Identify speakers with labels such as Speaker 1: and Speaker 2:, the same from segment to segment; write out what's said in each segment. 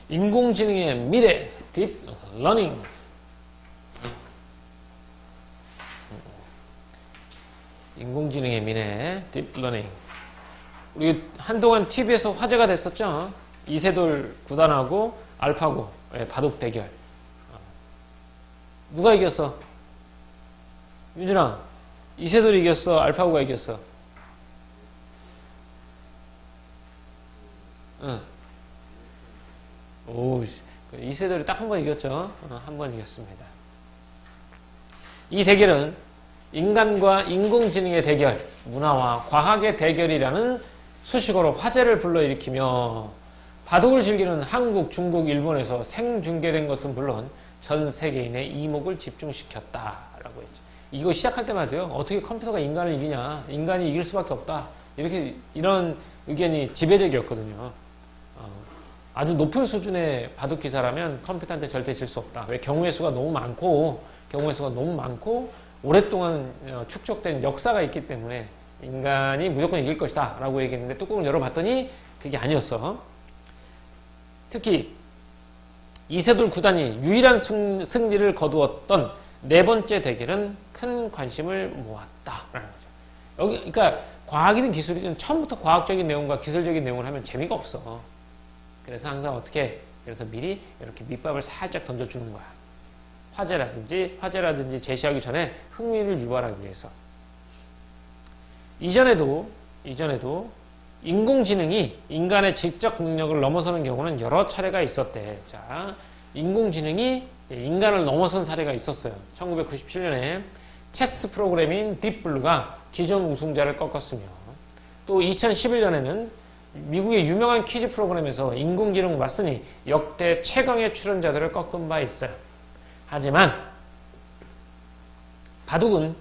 Speaker 1: 인공지능의 미래, 딥러닝. 인공지능의 미래, 딥러닝. 우리 한동안 TV에서 화제가 됐었죠. 이세돌 구단하고 알파고 바둑 대결. 누가 이겼어? 유준아, 이세돌이 이겼어? 알파고가 이겼어? 응. 오, 이세돌이 딱 한 번 이겼죠. 한 번 이겼습니다. 이 대결은 인간과 인공지능의 대결, 문화와 과학의 대결이라는 수식어로 화제를 불러일으키며 바둑을 즐기는 한국, 중국, 일본에서 생중계된 것은 물론 전 세계인의 이목을 집중시켰다라고 했죠. 이거 시작할 때마다요. 어떻게 컴퓨터가 인간을 이기냐. 인간이 이길 수밖에 없다. 이런 의견이 지배적이었거든요. 아주 높은 수준의 바둑 기사라면 컴퓨터한테 절대 질 수 없다. 왜? 경우의 수가 너무 많고 오랫동안 축적된 역사가 있기 때문에 인간이 무조건 이길 것이다 라고 얘기했는데 뚜껑을 열어봤더니 그게 아니었어. 특히 이세돌 구단이 유일한 승리를 거두었던 네 번째 대결은 큰 관심을 모았다라는 거죠. 여기 그러니까 과학이든 기술이든 처음부터 과학적인 내용과 기술적인 내용을 하면 재미가 없어. 그래서 항상 어떻게 그래서 미리 이렇게 밑밥을 살짝 던져주는 거야. 화제라든지 제시하기 전에 흥미를 유발하기 위해서. 이전에도 인공지능이 인간의 지적 능력을 넘어서는 경우는 여러 차례가 있었대. 자, 인공지능이 인간을 넘어선 사례가 있었어요. 1997년에 체스 프로그램인 딥블루가 기존 우승자를 꺾었으며, 또 2011년에는 미국의 유명한 퀴즈 프로그램에서 인공지능 왓슨이 역대 최강의 출연자들을 꺾은 바 있어요. 하지만 바둑은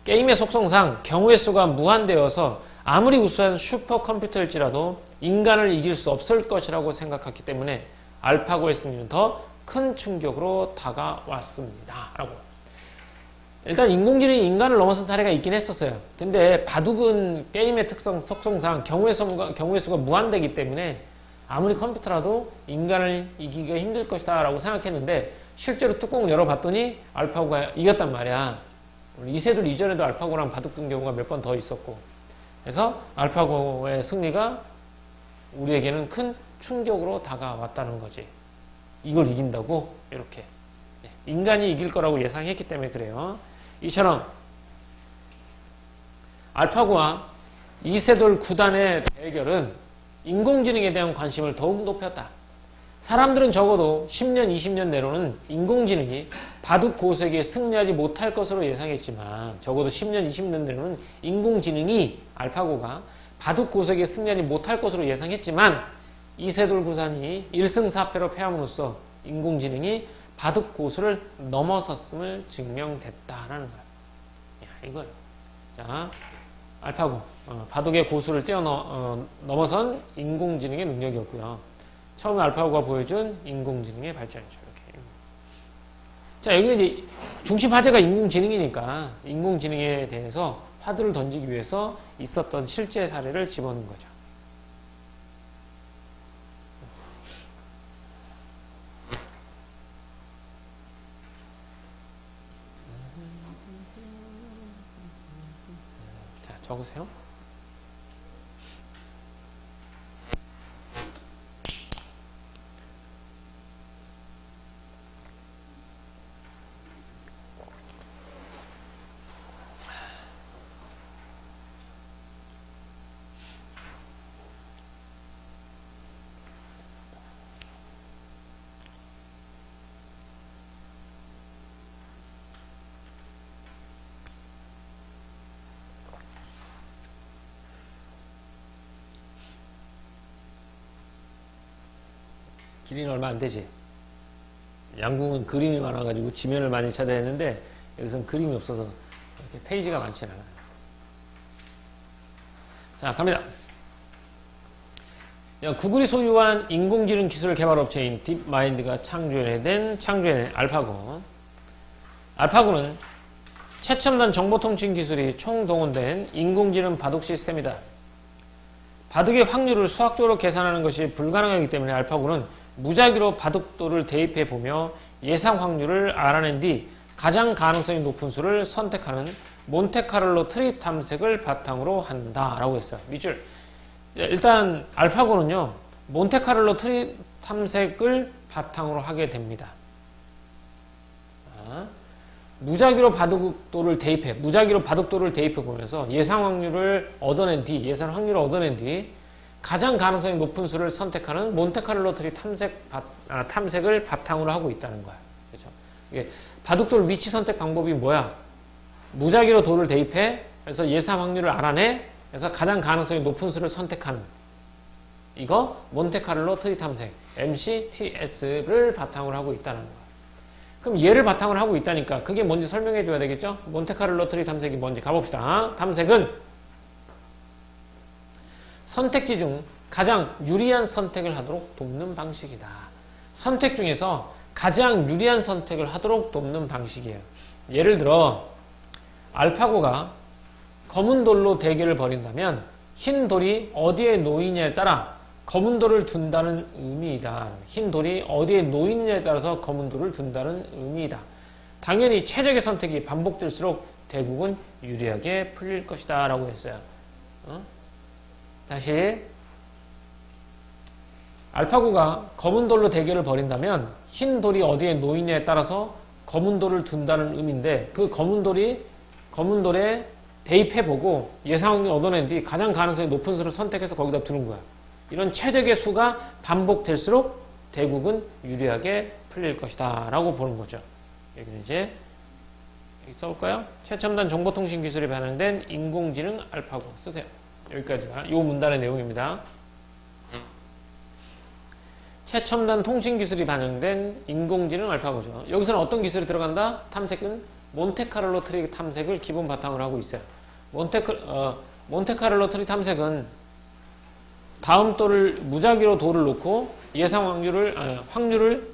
Speaker 1: 게임의 속성상 경우의 수가 무한되어서 아무리 우수한 슈퍼컴퓨터일지라도 인간을 이길 수 없을 것이라고 생각했기 때문에 알파고의 승리는 더 큰 충격으로 다가왔습니다. 라고. 일단 인공지능이 인간을 넘어선 사례가 있긴 했었어요. 근데 바둑은 게임의 속성상 경우의 수가 무한되기 때문에 아무리 컴퓨터라도 인간을 이기기가 힘들 것이다 라고 생각했는데 실제로 뚜껑을 열어봤더니 알파고가 이겼단 말이야. 이세돌 이전에도 알파고랑 바둑 둔 경우가 몇 번 더 있었고, 그래서 알파고의 승리가 우리에게는 큰 충격으로 다가왔다는 거지. 이걸 이긴다고? 이렇게. 인간이 이길 거라고 예상했기 때문에 그래요. 이처럼 알파고와 이세돌 구단의 대결은 인공지능에 대한 관심을 더욱 높였다. 사람들은 적어도 10년, 20년 내로는 인공지능이 바둑 고수에게 승리하지 못할 것으로 예상했지만, 적어도 10년, 20년 내로는 인공지능이 알파고가 바둑 고수에게 승리하지 못할 것으로 예상했지만, 이세돌 구단이 1승 4패로 패함으로써 인공지능이 바둑 고수를 넘어섰음을 증명됐다라는 거야. 야, 이거요. 자, 알파고, 바둑의 고수를 넘어선 인공지능의 능력이었고요. 처음에 알파고가 보여준 인공지능의 발전이죠. 이렇게. 자, 여기는 이제 중심 화제가 인공지능이니까 인공지능에 대해서 화두를 던지기 위해서 있었던 실제 사례를 집어넣은 거죠. 자, 적으세요. 길이는 얼마 안 되지. 양궁은 그림이 많아가지고 지면을 많이 찾아야 했는데 여기서는 그림이 없어서 이렇게 페이지가 많지 않아요. 자, 갑니다. 구글이 소유한 인공지능 기술 개발 업체인 딥마인드가 창조해낸 알파고. 알파고는 최첨단 정보통신 기술이 총동원된 인공지능 바둑 시스템이다. 바둑의 확률을 수학적으로 계산하는 것이 불가능하기 때문에 알파고는 무작위로 바둑돌을 대입해 보며 예상 확률을 알아낸 뒤 가장 가능성이 높은 수를 선택하는 몬테카를로 트리 탐색을 바탕으로 한다라고 했어요. 밑줄. 일단 알파고는요. 몬테카를로 트리 탐색을 바탕으로 하게 됩니다. 무작위로 바둑돌을 대입해 보면서 예상 확률을 얻어낸 뒤 가장 가능성이 높은 수를 선택하는 몬테카를로 트리 탐색을 바탕으로 하고 있다는 거야. 그렇죠? 이게 바둑돌 위치 선택 방법이 뭐야? 무작위로 돌을 대입해, 그래서 예상 확률을 알아내, 그래서 가장 가능성이 높은 수를 선택하는 이거 몬테카를로 트리 탐색 MCTS를 바탕으로 하고 있다는 거야. 그럼 얘를 바탕으로 하고 있다니까 그게 뭔지 설명해 줘야 되겠죠? 몬테카를로 트리 탐색이 뭔지 가봅시다. 탐색은 선택지 중 가장 유리한 선택을 하도록 돕는 방식이다. 선택 중에서 가장 유리한 선택을 하도록 돕는 방식이에요. 예를 들어 알파고가 검은 돌로 대결을 벌인다면 흰 돌이 어디에 놓이냐에 따라 검은 돌을 둔다는 의미이다. 흰 돌이 어디에 놓이느냐에 따라서 검은 돌을 둔다는 의미이다. 당연히 최적의 선택이 반복될수록 대국은 유리하게 풀릴 것이다 라고 했어요. 다시 알파고가 검은 돌로 대결을 벌인다면 흰 돌이 어디에 놓이냐에 따라서 검은 돌을 둔다는 의미인데 그 검은 돌에 대입해보고 예상을 얻어낸 뒤 가장 가능성이 높은 수를 선택해서 거기다 두는 거야. 이런 최적의 수가 반복될수록 대국은 유리하게 풀릴 것이다 라고 보는 거죠. 여기는 이제 여기 써볼까요? 최첨단 정보통신 기술이 반영된 인공지능 알파고 쓰세요. 여기까지가 이 문단의 내용입니다. 최첨단 통신 기술이 반영된 인공지능 알파고죠. 여기서는 어떤 기술이 들어간다? 탐색은 몬테카를로 트리 탐색을 기본 바탕으로 하고 있어요. 몬테카를로 트리 탐색은 다음 돌을 무작위로 돌을 놓고 예상 확률을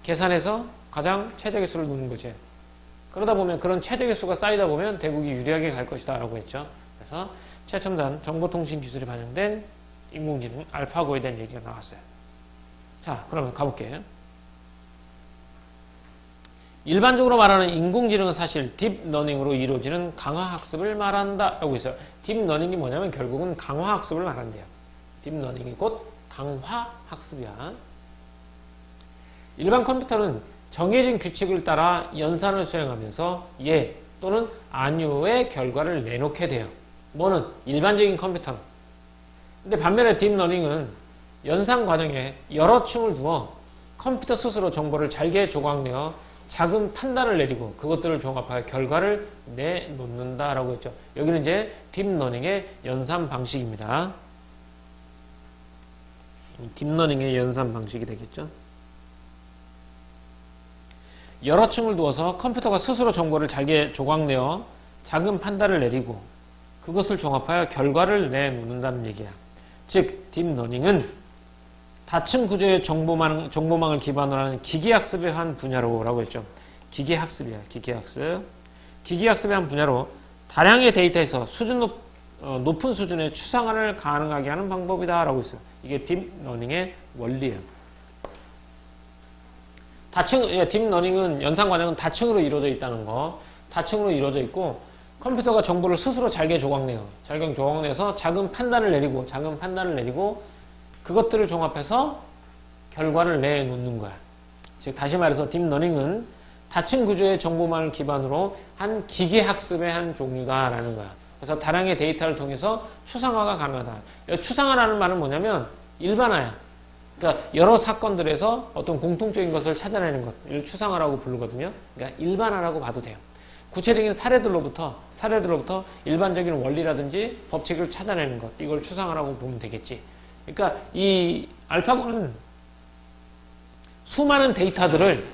Speaker 1: 계산해서 가장 최적의 수를 놓는 거지. 그러다 보면 그런 최적의 수가 쌓이다 보면 대국이 유리하게 갈 것이다 라고 했죠. 그래서 최첨단 정보통신 기술이 반영된 인공지능 알파고에 대한 얘기가 나왔어요. 자, 그러면 가볼게요. 일반적으로 말하는 인공지능은 사실 딥러닝으로 이루어지는 강화학습을 말한다 라고 있어요. 딥러닝이 뭐냐면 결국은 강화학습을 말한대요. 딥러닝이 곧 강화학습이야. 일반 컴퓨터는 정해진 규칙을 따라 연산을 수행하면서 예 또는 아니오의 결과를 내놓게 돼요. 뭐는? 일반적인 컴퓨터는. 근데 반면에 딥러닝은 연산 과정에 여러 층을 두어 컴퓨터 스스로 정보를 잘게 조각내어 작은 판단을 내리고 그것들을 종합하여 결과를 내놓는다라고 했죠. 여기는 이제 딥러닝의 연산 방식입니다. 딥러닝의 연산 방식이 되겠죠. 여러 층을 두어서 컴퓨터가 스스로 정보를 잘게 조각내어 작은 판단을 내리고 그것을 종합하여 결과를 내놓는다는 얘기야. 즉 딥러닝은 다층 구조의 정보망을 기반으로 하는 기계학습의 한 분야로라고 했죠. 기계학습이야. 기계학습의 한 분야로 다량의 데이터에서 높은 수준의 추상화를 가능하게 하는 방법이다 라고 했어요. 이게 딥러닝의 원리예요. 딥러닝은 연산 과정은 다층으로 이루어져 있다는 거. 다층으로 이루어져 있고 컴퓨터가 정보를 스스로 잘게 조각내요. 잘게 조각내서 작은 판단을 내리고 그것들을 종합해서 결과를 내놓는 거야. 즉 다시 말해서 딥러닝은 다층 구조의 정보망을 기반으로 한 기계학습의 한 종류다라는 거야. 그래서 다량의 데이터를 통해서 추상화가 가능하다. 추상화라는 말은 뭐냐면 일반화야. 그러니까 여러 사건들에서 어떤 공통적인 것을 찾아내는 것, 이걸 추상화라고 부르거든요. 그러니까 일반화라고 봐도 돼요. 구체적인 사례들로부터 일반적인 원리라든지 법칙을 찾아내는 것, 이걸 추상화라고 보면 되겠지. 그러니까 이 알파고는 수많은 데이터들을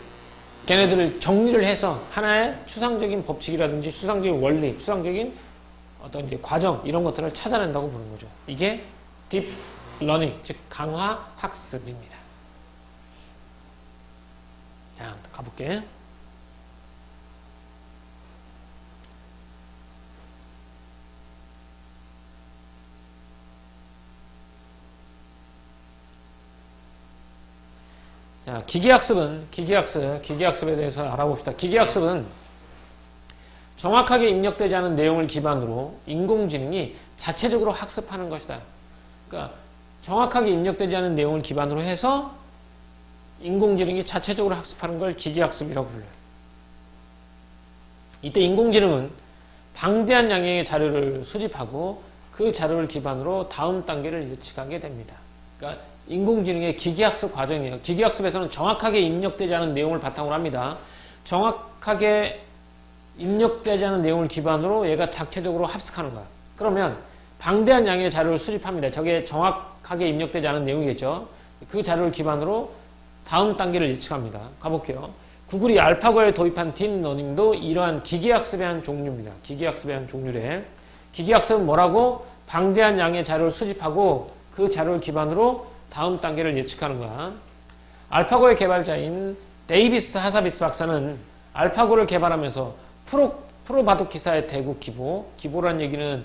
Speaker 1: 걔네들을 정리를 해서 하나의 추상적인 법칙이라든지 추상적인 원리, 추상적인 어떤 이제 과정 이런 것들을 찾아낸다고 보는 거죠. 이게 딥러닝, 즉 강화 학습입니다. 자, 가볼게. 자, 기계학습에 대해서 알아봅시다. 기계학습은 정확하게 입력되지 않은 내용을 기반으로 인공지능이 자체적으로 학습하는 것이다. 그러니까 정확하게 입력되지 않은 내용을 기반으로 해서 인공지능이 자체적으로 학습하는 걸 기계학습이라고 불러요. 이때 인공지능은 방대한 양의 자료를 수집하고 그 자료를 기반으로 다음 단계를 예측하게 됩니다. 그러니까 인공지능의 기계학습 과정이에요. 기계학습에서는 정확하게 입력되지 않은 내용을 바탕으로 합니다. 정확하게 입력되지 않은 내용을 기반으로 얘가 자체적으로 합숙하는 거야. 그러면 방대한 양의 자료를 수집합니다. 저게 정확하게 입력되지 않은 내용이겠죠. 그 자료를 기반으로 다음 단계를 예측합니다. 가볼게요. 구글이 알파고에 도입한 딥러닝도 이러한 기계학습의 한 종류입니다. 기계학습의 한 종류래. 기계학습은 뭐라고? 방대한 양의 자료를 수집하고 그 자료를 기반으로 다음 단계를 예측하는 거야. 알파고의 개발자인 데이비스 하사비스 박사는 알파고를 개발하면서 프로 바둑 기사의 대구 기보란 얘기는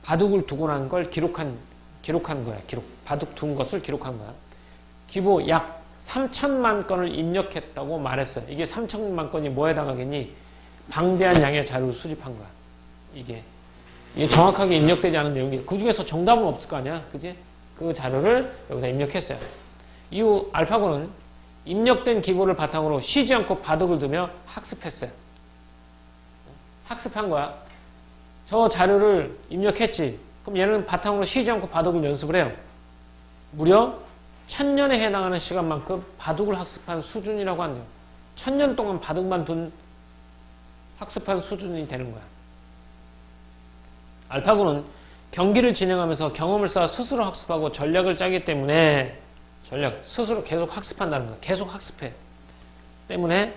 Speaker 1: 바둑을 두고 난 걸 기록한 거야. 바둑 둔 것을 기록한 거야. 기보 약 3천만 건을 입력했다고 말했어요. 이게 3천만 건이 뭐에 해당하겠니? 방대한 양의 자료를 수집한 거야. 이게 정확하게 입력되지 않은 내용이 그 중에서 정답은 없을 거 아니야, 그지? 그 자료를 여기다 입력했어요. 이후 알파고는 입력된 기보를 바탕으로 쉬지 않고 바둑을 두며 학습했어요. 학습한 거야. 저 자료를 입력했지. 그럼 얘는 바탕으로 쉬지 않고 바둑을 연습을 해요. 무려 1000년에 해당하는 시간만큼 바둑을 학습한 수준이라고 한대요. 1000년 동안 바둑만 둔 학습한 수준이 되는 거야. 알파고는 경기를 진행하면서 경험을 쌓아 스스로 학습하고 전략을 짜기 때문에 스스로 계속 학습한다는 거야. 계속 학습해. 때문에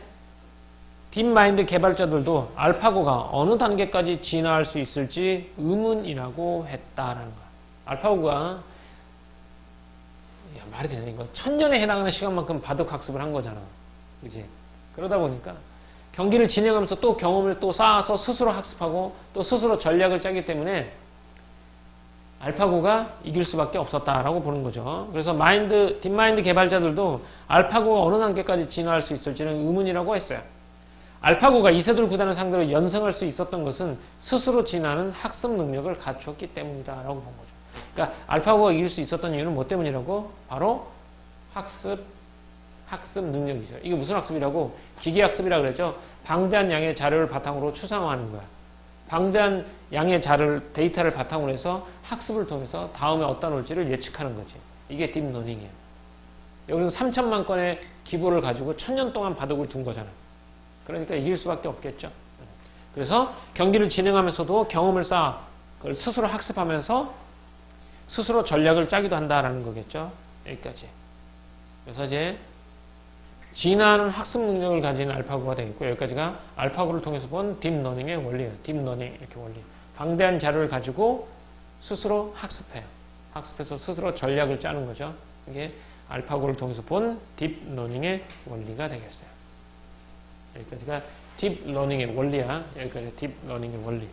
Speaker 1: 딥마인드 개발자들도 알파고가 어느 단계까지 진화할 수 있을지 의문이라고 했다라는 거야. 알파고가 말이 되네. 이거 1000년에 해당하는 시간만큼 바둑 학습을 한 거잖아. 그지? 그러다 보니까 경기를 진행하면서 또 경험을 또 쌓아서 스스로 학습하고 또 스스로 전략을 짜기 때문에 알파고가 이길 수밖에 없었다라고 보는 거죠. 그래서 딥마인드 개발자들도 알파고가 어느 단계까지 진화할 수 있을지는 의문이라고 했어요. 알파고가 이세돌 구단을 상대로 연승할 수 있었던 것은 스스로 진화하는 학습 능력을 갖췄기 때문이다라고 본 거죠. 그러니까 알파고가 이길 수 있었던 이유는 뭐 때문이라고? 바로 학습 능력이죠. 이게 무슨 학습이라고? 기계학습이라고 그랬죠. 방대한 양의 자료를 바탕으로 추상화하는 거야. 방대한 양의 데이터를 바탕으로 해서 학습을 통해서 다음에 어디다 놓을지를 예측하는 거지. 이게 딥러닝이에요. 여기서 3천만 건의 기보를 가지고 1000년 동안 바둑을 둔 거잖아. 그러니까 이길 수밖에 없겠죠. 그래서 경기를 진행하면서도 경험을 쌓아 그걸 스스로 학습하면서 스스로 전략을 짜기도 한다라는 거겠죠. 여기까지. 그래서 이제 진화하는 학습 능력을 가진 알파고가 되겠고, 여기까지가 알파고를 통해서 본 딥러닝의 원리예요. 딥러닝 이렇게 원리. 방대한 자료를 가지고 스스로 학습해요. 학습해서 스스로 전략을 짜는 거죠. 이게 알파고를 통해서 본 딥러닝의 원리가 되겠어요. 여기까지가 딥러닝의 원리야. 여기까지 딥러닝의 원리.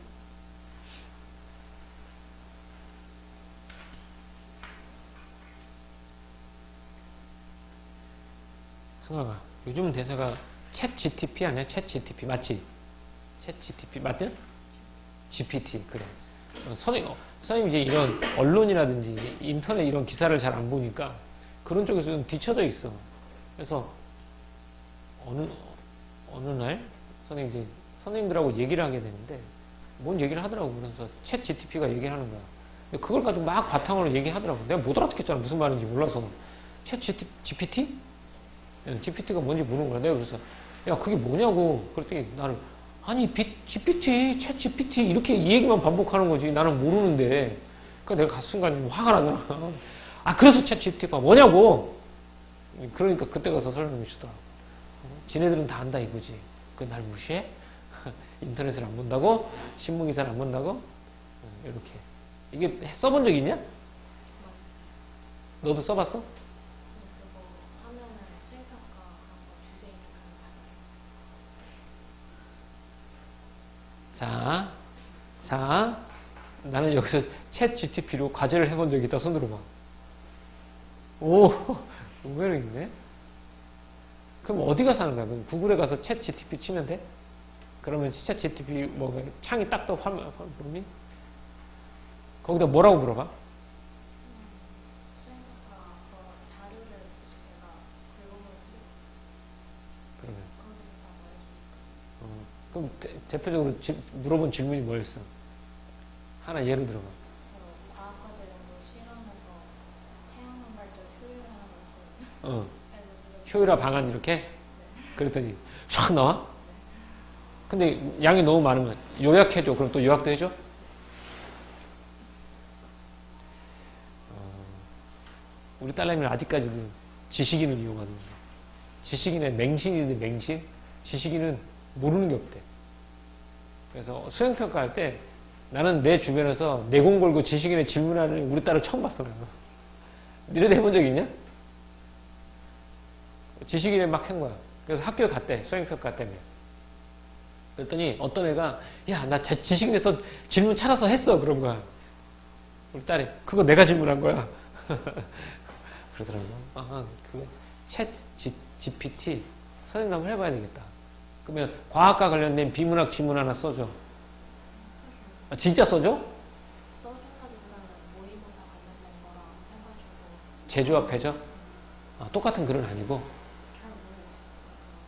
Speaker 1: 승아가 요즘 대사가 챗 GTP 아니야? 챗 GTP 맞지? 챗 GTP 맞죠? GPT 그래. 선생님 이제 이런 언론이라든지 인터넷 이런 기사를 잘 안 보니까 그런 쪽에서 좀 뒤쳐져 있어. 그래서 어느 날 선생님들하고 얘기를 하게 되는데 뭔 얘기를 하더라고. 그래서 챗 GTP가 얘기를 하는 거야. 근데 그걸 가지고 막 바탕으로 얘기하더라고. 내가 못 알아듣겠잖아. 무슨 말인지 몰라서. 챗 GPT? GPT가 뭔지 모르는 거야. 내가 그래서 야 그게 뭐냐고 그랬더니 나는 아니 GPT, 챗 GPT 이렇게 이 얘기만 반복하는 거지 나는 모르는데 그러니까 내가 순간 화가 나더라. 아 그래서 챗 GPT가 뭐냐고. 그러니까 그때 가서 설명해 주더라고. 지네들은 다 안다 이거지. 그 날 무시해? 인터넷을 안 본다고? 신문 기사를 안 본다고? 이렇게 이게 써본 적 있냐? 너도 써봤어? 자, 나는 여기서 챗 GTP로 과제를 해본 적이 있다. 손 들어봐. 오, 의외로 있네. 그럼 어디가 사는 거야? 그럼 구글에 가서 챗 GTP 치면 돼? 그러면 챗 GTP 뭐 창이 딱 떠 화면이? 거기다 뭐라고 물어봐? 그러면 그럼 대표적으로 물어본 질문이 뭐였어? 하나 예를 들어봐.
Speaker 2: 과학과제 연구 실험에서 태양광 발전 효율화하는 거
Speaker 1: 효율화 방안 이렇게? 그랬더니 촥 나와? 근데 양이 너무 많으면 요약해줘. 그럼 또 요약도 해줘? 우리 딸내미는 아직까지도 지식인을 이용하는 거야. 지식인의 맹신이든 맹신? 지식인은 모르는 게 없대. 그래서 수행평가할 때 나는 내 주변에서 내공 걸고 지식인의 질문하는 우리 딸을 처음 봤어. 니네도 해본 적 있냐? 지식인에 막 한 거야. 그래서 학교에 갔대. 수행평가 때문에. 그랬더니 어떤 애가 야, 나 지식인에서 질문 찾아서 했어. 그런 거야. 우리 딸이 그거 내가 질문한 거야. 그러더라고. 그거 챗 GPT 선생님 한번 해봐야 되겠다. 그러면 과학과 관련된 비문학 지문 하나 써줘. 진짜 써줘?
Speaker 2: 써준다기보다는 모의고사 관련된 거랑 해가지고
Speaker 1: 제조합해줘? 똑같은 글은 아니고.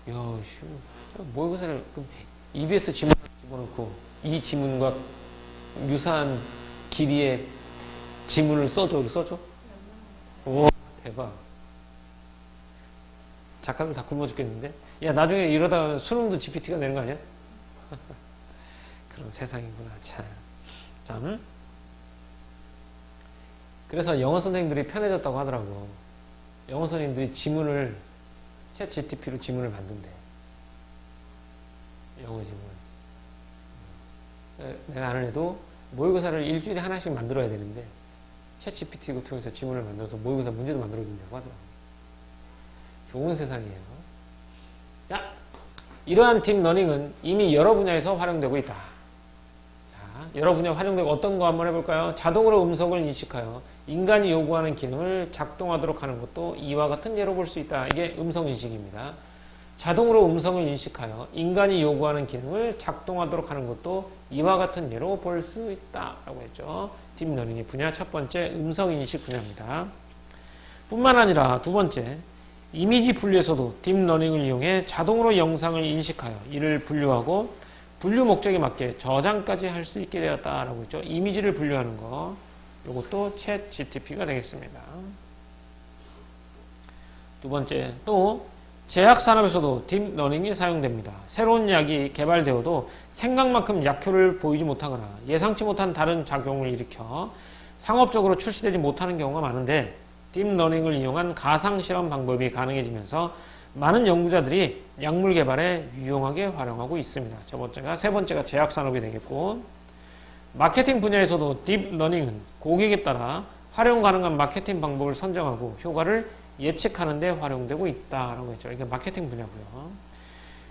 Speaker 2: 잘 모르겠어요.
Speaker 1: 야, 모의고사를 EBS 지문 집어넣고 이 지문과 유사한 길이의 지문을 써줘? 오, 대박. 작가들 다 굶어 죽겠는데? 야, 나중에 이러다 수능도 GPT가 내는 거 아니야? 그런 세상이구나, 참. 그래서 영어 선생님들이 편해졌다고 하더라고. 영어 선생님들이 지문을, 챗 GTP로 지문을 만든대. 영어 지문. 내가 아는 애도 모의고사를 일주일에 하나씩 만들어야 되는데, 챗 GPT를 통해서 지문을 만들어서 모의고사 문제도 만들어준다고 하더라고. 좋은 세상이에요. 자, 이러한 딥러닝은 이미 여러 분야에서 활용되고 있다. 자, 여러 분야 활용되고 어떤 거 한번 해볼까요? 자동으로 음성을 인식하여 인간이 요구하는 기능을 작동하도록 하는 것도 이와 같은 예로 볼 수 있다. 이게 음성인식입니다. 자동으로 음성을 인식하여 인간이 요구하는 기능을 작동하도록 하는 것도 이와 같은 예로 볼 수 있다. 라고 했죠. 딥러닝의 분야 첫 번째 음성인식 분야입니다. 뿐만 아니라 두 번째 이미지 분류에서도 딥러닝을 이용해 자동으로 영상을 인식하여 이를 분류하고 분류 목적에 맞게 저장까지 할 수 있게 되었다라고 했죠. 이미지를 분류하는 거 이것도 챗 GTP가 되겠습니다. 두 번째 또 제약 산업에서도 딥러닝이 사용됩니다. 새로운 약이 개발되어도 생각만큼 약효를 보이지 못하거나 예상치 못한 다른 작용을 일으켜 상업적으로 출시되지 못하는 경우가 많은데 딥러닝을 이용한 가상실험 방법이 가능해지면서 많은 연구자들이 약물 개발에 유용하게 활용하고 있습니다. 세 번째가 제약산업이 되겠고 마케팅 분야에서도 딥러닝은 고객에 따라 활용 가능한 마케팅 방법을 선정하고 효과를 예측하는 데 활용되고 있다라고 했죠. 이게 마케팅 분야고요.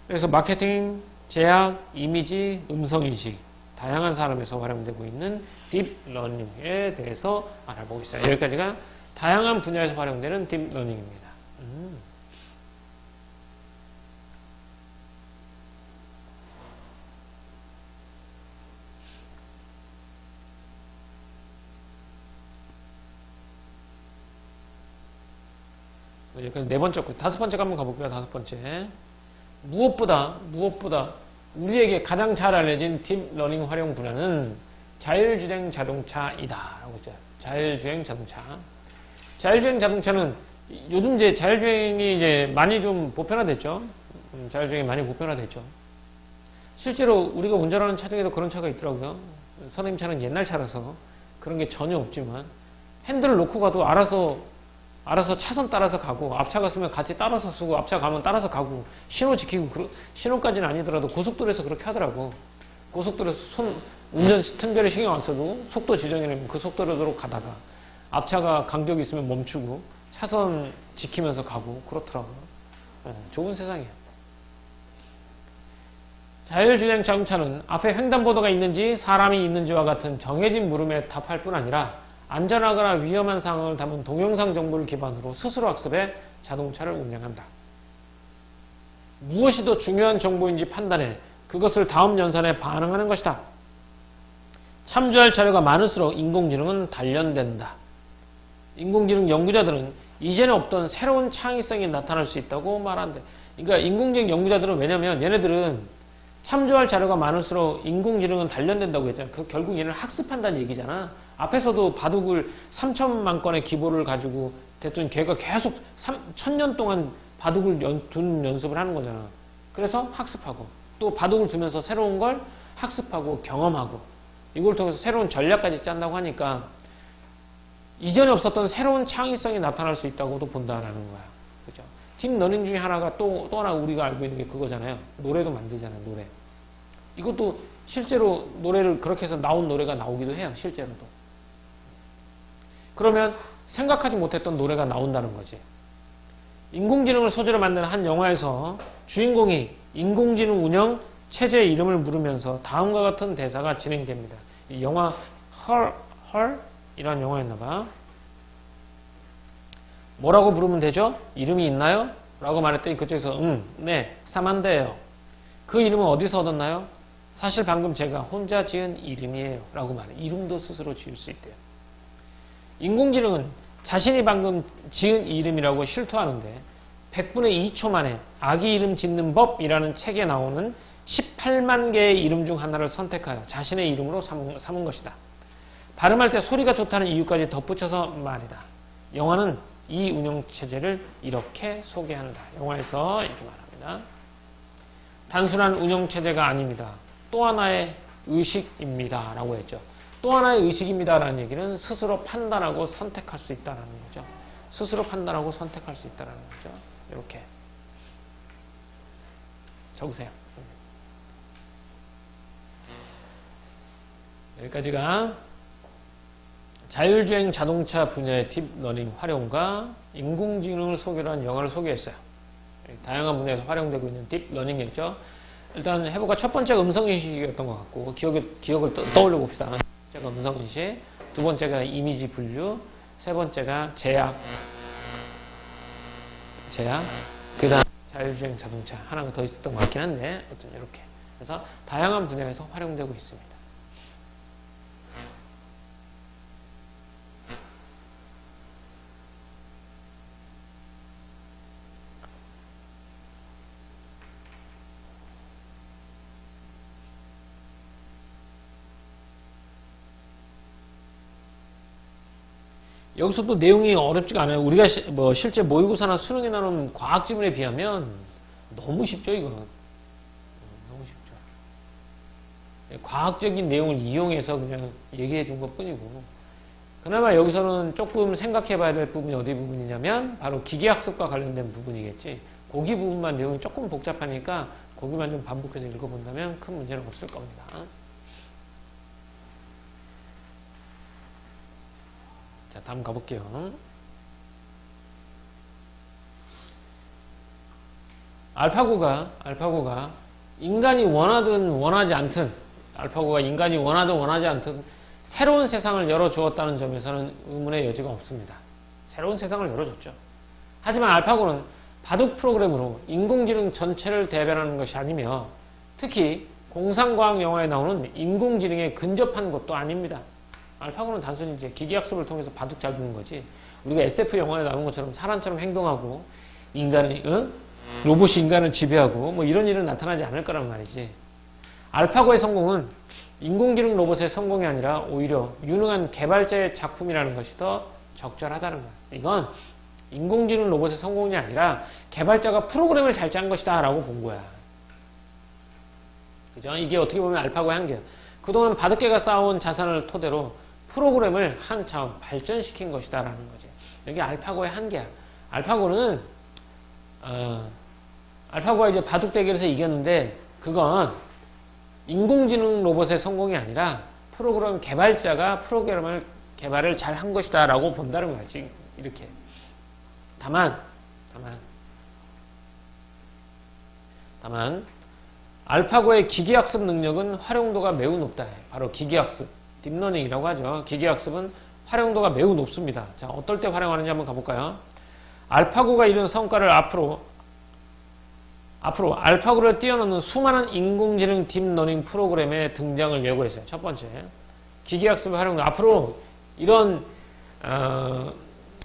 Speaker 1: 그래서 마케팅, 제약, 이미지, 음성인식 다양한 산업에서 활용되고 있는 딥러닝에 대해서 알아보고 있어요. 여기까지가 다양한 분야에서 활용되는 딥러닝입니다. 여기까지 네 번째, 다섯 번째 한번 가볼게요. 다섯 번째. 무엇보다 우리에게 가장 잘 알려진 딥러닝 활용 분야는 자율주행 자동차이다. 라고 했죠. 자율주행 자동차. 자율주행 자동차는 요즘 이제 자율주행이 이제 많이 좀 보편화됐죠. 자율주행이 많이 보편화됐죠. 실제로 우리가 운전하는 차 중에도 그런 차가 있더라고요. 선생님 차는 옛날 차라서 그런 게 전혀 없지만 핸들을 놓고 가도 알아서 차선 따라서 가고 앞차 갔으면 같이 따라서 쓰고 앞차 가면 따라서 가고 신호 지키고 신호까지는 아니더라도 고속도로에서 그렇게 하더라고. 고속도로에서 운전 특별히 신경 안 써도 속도 지정해놓으면 그 속도로 가다가 앞차가 간격이 있으면 멈추고 차선 지키면서 가고 그렇더라고요. 좋은 세상이에요. 자율주행 자동차는 앞에 횡단보도가 있는지 사람이 있는지와 같은 정해진 물음에 답할 뿐 아니라 안전하거나 위험한 상황을 담은 동영상 정보를 기반으로 스스로 학습해 자동차를 운행한다. 무엇이 더 중요한 정보인지 판단해 그것을 다음 연산에 반응하는 것이다. 참조할 자료가 많을수록 인공지능은 단련된다. 인공지능 연구자들은 이전에 없던 새로운 창의성이 나타날 수 있다고 말한대. 그러니까 인공지능 연구자들은 왜냐면 얘네들은 참조할 자료가 많을수록 인공지능은 단련된다고 했잖아. 그 결국 얘는 학습한다는 얘기잖아. 앞에서도 바둑을 3천만 건의 기보를 가지고 됐더니 걔가 계속 1000년 동안 바둑을 두는 연습을 하는 거잖아. 그래서 학습하고 또 바둑을 두면서 새로운 걸 학습하고 경험하고 이걸 통해서 새로운 전략까지 짠다고 하니까 이전에 없었던 새로운 창의성이 나타날 수 있다고도 본다라는 거야. 그죠? 딥러닝 중에 하나가 또 하나 우리가 알고 있는 게 그거잖아요. 노래도 만들잖아요. 노래. 이것도 실제로 노래를 그렇게 해서 나온 노래가 나오기도 해요. 실제로도. 그러면 생각하지 못했던 노래가 나온다는 거지. 인공지능을 소재로 만드는 한 영화에서 주인공이 인공지능 운영 체제의 이름을 물으면서 다음과 같은 대사가 진행됩니다. 이 영화 헐? 이런 영화였나봐. 뭐라고 부르면 되죠? 이름이 있나요? 라고 말했더니 그쪽에서 네, 사만다예요. 그 이름은 어디서 얻었나요? 사실 방금 제가 혼자 지은 이름이에요. 라고 말해. 이름도 스스로 지을 수 있대요. 인공지능은 자신이 방금 지은 이름이라고 실토하는데 100분의 2초 만에 아기 이름 짓는 법이라는 책에 나오는 18만 개의 이름 중 하나를 선택하여 자신의 이름으로 삼은 것이다. 발음할 때 소리가 좋다는 이유까지 덧붙여서 말이다. 영화는 이 운영체제를 이렇게 소개한다. 영화에서 이렇게 말합니다. 단순한 운영체제가 아닙니다. 또 하나의 의식입니다. 라고 했죠. 또 하나의 의식입니다. 라는 얘기는 스스로 판단하고 선택할 수 있다는 거죠. 스스로 판단하고 선택할 수 있다는 거죠. 이렇게 적으세요. 여기까지가 자율주행 자동차 분야의 딥러닝 활용과 인공지능을 소개로 한 영화를 소개했어요. 다양한 분야에서 활용되고 있는 딥러닝이었죠. 일단 해보가 첫 번째가 음성인식이었던 것 같고 기억을 떠올려 봅시다. 첫 번째가 음성인식, 두 번째가 이미지 분류, 세 번째가 제약, 그 다음 자율주행 자동차 하나가 더 있었던 것 같긴 한데 어쨌든 이렇게 그래서 다양한 분야에서 활용되고 있습니다. 여기서도 내용이 어렵지가 않아요. 우리가 실제 모의고사나 수능에 나오는 과학 지문에 비하면 너무 쉽죠, 이건. 너무 쉽죠. 과학적인 내용을 이용해서 그냥 얘기해 준 것 뿐이고. 그나마 여기서는 조금 생각해 봐야 될 부분이 어디 부분이냐면 바로 기계학습과 관련된 부분이겠지. 거기 부분만 내용이 조금 복잡하니까 거기만 좀 반복해서 읽어본다면 큰 문제는 없을 겁니다. 자, 다음 가볼게요. 알파고가 인간이 원하든 원하지 않든 알파고가 인간이 원하든 원하지 않든 새로운 세상을 열어주었다는 점에서는 의문의 여지가 없습니다. 새로운 세상을 열어줬죠. 하지만 알파고는 바둑 프로그램으로 인공지능 전체를 대변하는 것이 아니며 특히 공상과학 영화에 나오는 인공지능에 근접한 것도 아닙니다. 알파고는 단순히 이제 기계학습을 통해서 바둑 잘 두는 거지. 우리가 SF 영화에 나오는 것처럼 사람처럼 행동하고 로봇이 인간을 지배하고 뭐 이런 일은 나타나지 않을 거란 말이지. 알파고의 성공은 인공지능 로봇의 성공이 아니라 오히려 유능한 개발자의 작품이라는 것이 더 적절하다는 거야. 이건 인공지능 로봇의 성공이 아니라 개발자가 프로그램을 잘 짠 것이다 라고 본 거야. 그죠? 이게 어떻게 보면 알파고의 한계야. 그동안 바둑계가 쌓아온 자산을 토대로 프로그램을 한 차원 발전시킨 것이다 라는 거지. 여기 알파고의 한계야. 알파고가 이제 바둑 대결에서 이겼는데 그건 인공지능 로봇의 성공이 아니라 프로그램 개발자가 프로그램을 개발을 잘 한 것이다 라고 본다는 거야. 지금 이렇게. 다만 알파고의 기계학습 능력은 활용도가 매우 높다. 바로 기계학습, 딥러닝이라고 하죠. 기계학습은 활용도가 매우 높습니다. 자, 어떨 때 활용하는지 한번 가볼까요? 알파고가 이룬 성과를 앞으로 알파고를 뛰어넘는 수많은 인공지능 딥러닝 프로그램의 등장을 예고했어요. 첫 번째, 기계학습의 활용도 앞으로 이런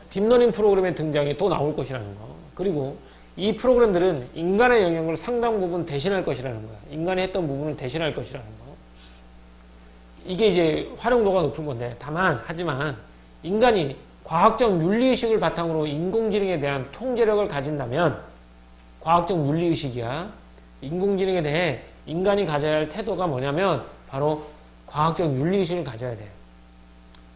Speaker 1: 딥러닝 프로그램의 등장이 또 나올 것이라는 거. 그리고 이 프로그램들은 인간의 영역을 상당 부분 대신할 것이라는 거야. 인간이 했던 부분을 대신할 것이라는 거. 이게 이제 활용도가 높은 건데, 하지만 인간이 과학적 윤리의식을 바탕으로 인공지능에 대한 통제력을 가진다면, 과학적 윤리의식이야. 인공지능에 대해 인간이 가져야 할 태도가 뭐냐면 바로 과학적 윤리의식을 가져야 돼.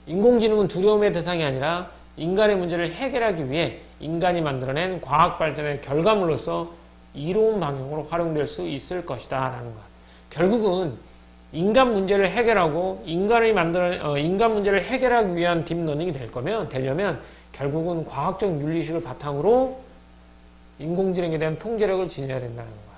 Speaker 1: 인공지능은 두려움의 대상이 아니라 인간의 문제를 해결하기 위해 인간이 만들어낸 과학 발전의 결과물로서 이로운 방향으로 활용될 수 있을 것이다 라는 거야. 결국은 인간 문제를 해결하고 인간 문제를 해결하기 위한 딥러닝이 되려면 결국은 과학적 윤리의식을 바탕으로 인공지능에 대한 통제력을 지녀야 된다는 거야.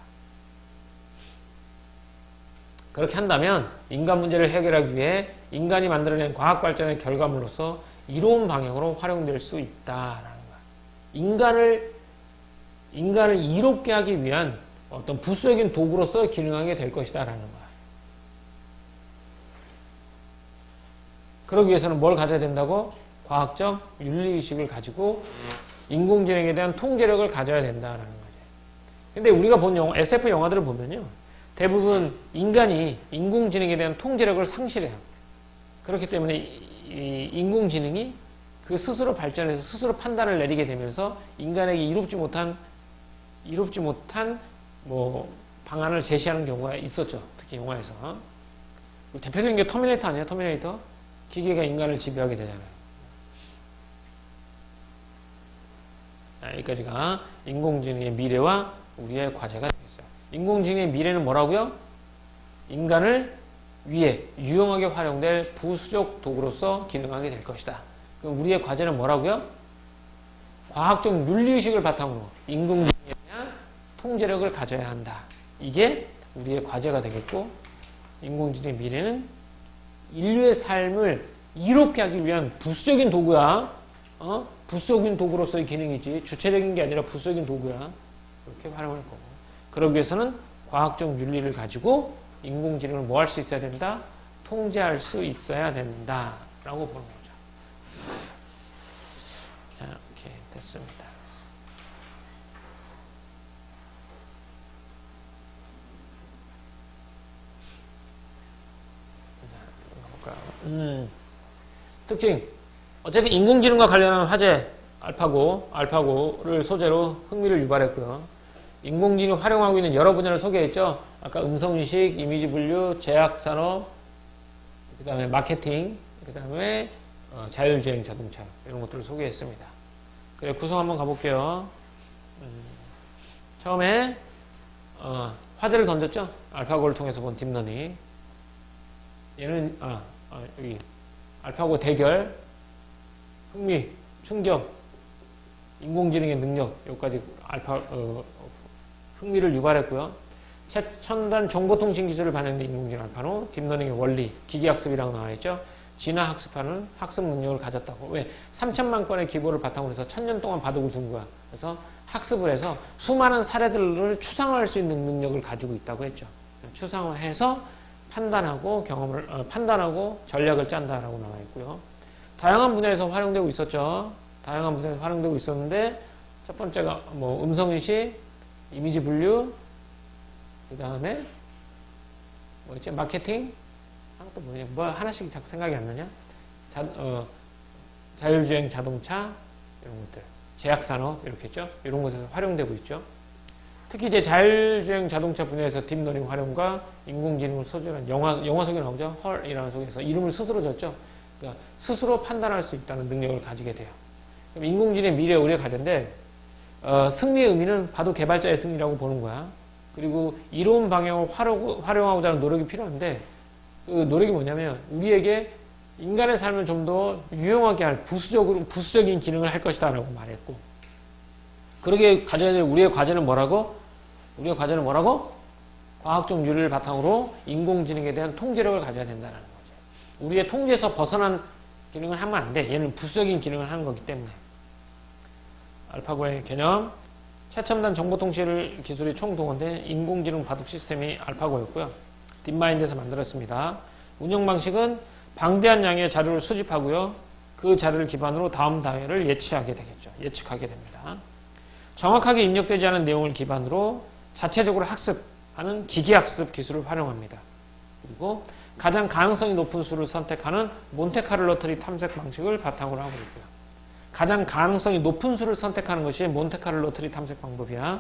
Speaker 1: 그렇게 한다면 인간 문제를 해결하기 위해 인간이 만들어낸 과학 발전의 결과물로서 이로운 방향으로 활용될 수 있다라는 거야. 인간을 이롭게 하기 위한 어떤 부수적인 도구로서 기능하게 될 것이다라는 거야. 그러기 위해서는 뭘 가져야 된다고? 과학적 윤리의식을 가지고 인공지능에 대한 통제력을 가져야 된다라는 거지. 근데 우리가 본 SF 영화들을 보면요. 대부분 인간이 인공지능에 대한 통제력을 상실해요. 그렇기 때문에 이 인공지능이 그 스스로 발전해서 스스로 판단을 내리게 되면서 인간에게 이롭지 못한 뭐 방안을 제시하는 경우가 있었죠. 특히 영화에서. 대표적인 게 터미네이터 아니에요? 터미네이터? 기계가 인간을 지배하게 되잖아요. 여기까지가 인공지능의 미래와 우리의 과제가 되겠어요. 인공지능의 미래는 뭐라고요? 인간을 위해 유용하게 활용될 부수적 도구로서 기능하게 될 것이다. 그럼 우리의 과제는 뭐라고요? 과학적 윤리의식을 바탕으로 인공지능에 대한 통제력을 가져야 한다. 이게 우리의 과제가 되겠고, 인공지능의 미래는 인류의 삶을 이롭게 하기 위한 부수적인 도구야. 부수적인 도구로서의 기능이지 주체적인 게 아니라 부수적인 도구야. 그렇게 활용할 거고. 그러기 위해서는 과학적 윤리를 가지고 인공지능을 뭐 할 수 있어야 된다? 통제할 수 있어야 된다. 라고 보는 거죠. 자, 이렇게 됐습니다. 자, 가볼까요? 특징. 어쨌든 인공지능과 관련한 화제 알파고를 소재로 흥미를 유발했고요. 인공지능 활용하고 있는 여러 분야를 소개했죠. 아까 음성인식, 이미지 분류, 제약산업, 그 다음에 마케팅, 그 다음에 자율주행 자동차 이런 것들을 소개했습니다. 그래 구성 한번 가볼게요. 처음에 화제를 던졌죠. 알파고를 통해서 본 딥러닝. 얘는 여기 알파고 대결, 흥미, 충격, 인공지능의 능력, 여기까지 흥미를 유발했고요. 최첨단 정보통신 기술을 반영된 인공지능 알파노, 딥러닝의 원리, 기계학습이라고 나와있죠. 진화학습하는 학습 능력을 가졌다고. 왜? 3천만 건의 기보를 바탕으로 해서 1000년 동안 바둑을 둔 거야. 그래서 학습을 해서 수많은 사례들을 추상화할 수 있는 능력을 가지고 있다고 했죠. 추상화해서 판단하고 전략을 짠다라고 나와 있고요. 다양한 분야에서 활용되고 있었죠. 다양한 분야에서 활용되고 있었는데 첫 번째가 뭐 음성인식, 이미지 분류, 그 다음에 뭐였지? 마케팅, 또 뭐냐? 뭐 하나씩 자꾸 생각이 안 나냐? 자율주행 자동차 이런 것들, 제약산업 이렇게 있죠. 이런 곳에서 활용되고 있죠. 특히 이제 자율주행 자동차 분야에서 딥러닝 활용과 인공지능을 소재로 영화 속에 나오죠. 헐이라는 속에서 이름을 스스로 줬죠. 그러니까 스스로 판단할 수 있다는 능력을 가지게 돼요. 그럼 인공지능의 미래 우리의 과제인데 승리의 의미는 바로 개발자의 승리라고 보는 거야. 그리고 이로운 방향을 활용하고자 하는 노력이 필요한데 그 노력이 뭐냐면 우리에게 인간의 삶을 좀 더 유용하게 할 부수적인 기능을 할 것이다 라고 말했고, 그러게 가져야 될 우리의 과제는 뭐라고? 우리의 과제는 뭐라고? 과학적 윤리를 바탕으로 인공지능에 대한 통제력을 가져야 된다는 거지. 우리의 통제에서 벗어난 기능을 하면 안 돼. 얘는 부수적인 기능을 하는 거기 때문에. 알파고의 개념. 최첨단 정보통신 기술이 총동원된 인공지능 바둑 시스템이 알파고였고요. 딥마인드에서 만들었습니다. 운영 방식은 방대한 양의 자료를 수집하고요. 그 자료를 기반으로 다음 단계를 예측하게 되겠죠. 예측하게 됩니다. 정확하게 입력되지 않은 내용을 기반으로 자체적으로 학습하는 기계학습 기술을 활용합니다. 그리고 가장 가능성이 높은 수를 선택하는 몬테카를로 트리 탐색 방식을 바탕으로 하고 있고요. 가장 가능성이 높은 수를 선택하는 것이 몬테카를로 트리 탐색 방법이야.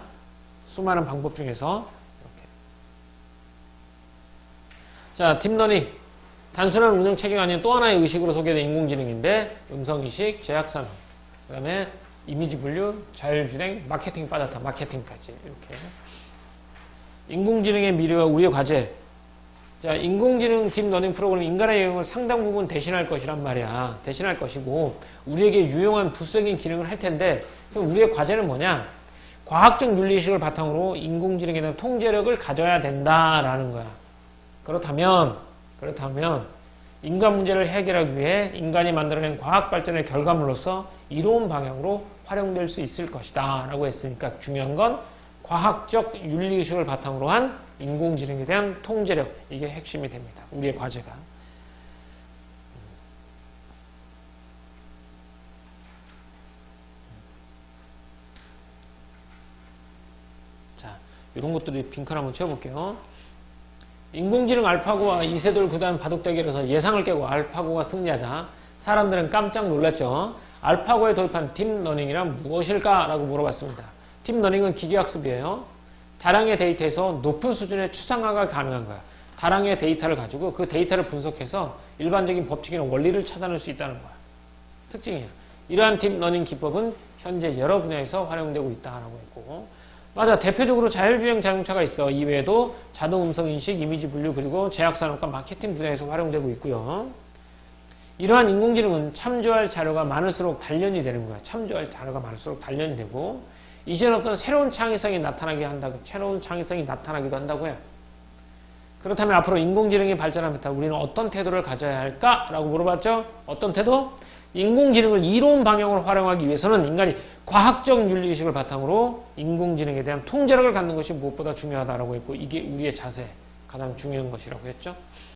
Speaker 1: 수많은 방법 중에서 이렇게. 자, 딥러닝. 단순한 운영 체계가 아닌 또 하나의 의식으로 소개된 인공지능인데 음성인식, 제약산업, 그 다음에 이미지 분류, 자율주행, 마케팅 빠졌다. 마케팅까지 이렇게. 인공지능의 미래와 우리의 과제. 자, 인공지능 딥러닝 프로그램은 인간의 영역을 상당 부분 대신할 것이란 말이야. 대신할 것이고 우리에게 유용한 부수적인 기능을 할 텐데 그럼 우리의 과제는 뭐냐? 과학적 윤리의식을 바탕으로 인공지능에 대한 통제력을 가져야 된다라는 거야. 그렇다면 인간 문제를 해결하기 위해 인간이 만들어낸 과학 발전의 결과물로서 이로운 방향으로 활용될 수 있을 것이다 라고 했으니까 중요한 건 과학적 윤리의식을 바탕으로 한 인공지능에 대한 통제력, 이게 핵심이 됩니다. 우리의 과제가. 자, 이런 것들이 빈칸 한번 채워볼게요. 인공지능 알파고와 이세돌 구단 바둑 대결에서 예상을 깨고 알파고가 승리하자 사람들은 깜짝 놀랐죠. 알파고에 도입한 딥러닝이란 무엇일까? 라고 물어봤습니다. 딥러닝은 기계학습이에요. 다량의 데이터에서 높은 수준의 추상화가 가능한 거야. 다량의 데이터를 가지고 그 데이터를 분석해서 일반적인 법칙이나 원리를 찾아낼 수 있다는 거야. 특징이야. 이러한 딥러닝 기법은 현재 여러 분야에서 활용되고 있다라고 했고, 맞아. 대표적으로 자율주행 자동차가 있어. 이외에도 자동 음성 인식, 이미지 분류, 그리고 제약산업과 마케팅 분야에서 활용되고 있고요. 이러한 인공지능은 참조할 자료가 많을수록 단련이 되는 거야. 참조할 자료가 많을수록 단련이 되고, 이제는 어떤 새로운 창의성이 나타나기도 한다고 해요. 그렇다면 앞으로 인공지능이 발전하면 우리는 어떤 태도를 가져야 할까라고 물어봤죠. 어떤 태도? 인공지능을 이로운 방향으로 활용하기 위해서는 인간이 과학적 윤리의식을 바탕으로 인공지능에 대한 통제력을 갖는 것이 무엇보다 중요하다고 했고, 이게 우리의 자세, 가장 중요한 것이라고 했죠.